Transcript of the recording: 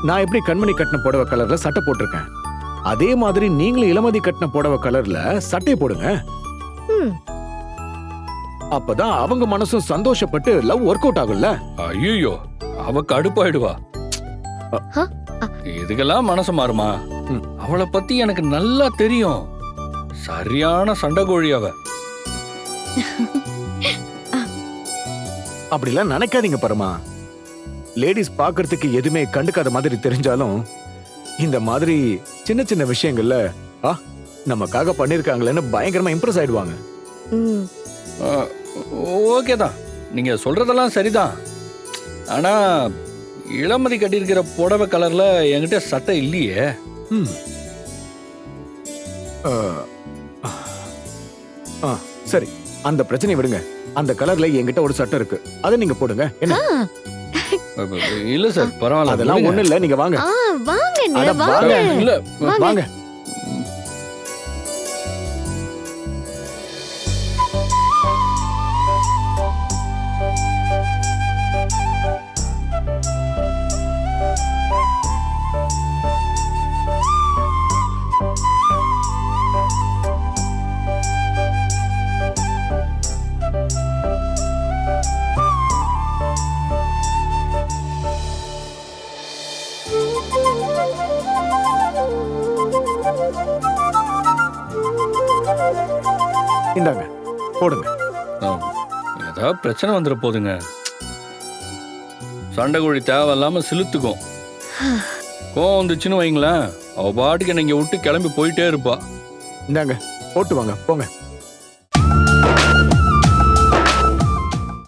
நான் எப்படி கண்மணி கட்டின புடவை கலர்ல சட்டை போட்டிருக்கேன், அதே மாதிரி நீங்களும் இளமதி கட்டின புடவை கலர்ல சட்டை போடுங்க. ம். அப்பதான் அவங்க மனசும் சந்தோஷப்பட்டு லவ் ஒர்க் அவுட் ஆகும்ல. ஐயோ, அவ கடுப்பாயிடுவா. ஆ, இதுக்கெல்லாம் மனசு மாறுமா? ம். அவளை பத்தி எனக்கு நல்லா தெரியும். சரியான சண்டைக்கோழி அவ. அப்படிலாம் நினைக்காதீங்க பரமா. லேடிஸ் பாக்குறதுக்கு எதுவுமே கண்டுக்காத மாதிரி தெரிஞ்சாலும் இந்த மாதிரி சின்ன சின்ன விஷயங்கள்ல நமக்காக பண்ணிருக்காங்களேன்னு பயங்கரமா இம்ப்ரெஸ் ஆயிடுவாங்க. ம். ஓகே தான், நீங்க சொல்றதெல்லாம் சரிதான். ஆனா இளமதி கட்டியிருக்கிற புடவை கலர்ல என்கிட்ட சட்டை இல்லையே. ம். சரி, அந்த பிரச்சனை விடுங்க. அந்த கலர்ல என்கிட்ட ஒரு சட்டை இருக்கு, அதை நீங்க போடுங்க. என்ன? இல்ல சார், பரவாயில்ல. அதெல்லாம் ஒண்ணு இல்ல, நீங்க வாங்க. வாங்க அட வாங்க. வாங்க. இல்ல, வாங்க. இந்தாங்க, போடுங்க. ஏதாவது பிரச்சனை வந்துட போதுங்க. சண்டைக்கோழி தேவையில்லாம சிலுத்துக்கும். கோவம் வந்துச்சுன்னு வைங்களேன், அவ பாட்டுக்கு நீங்க விட்டு கிளம்பி போயிட்டே இருப்பா. இந்தாங்க, போட்டு வாங்க, போங்க.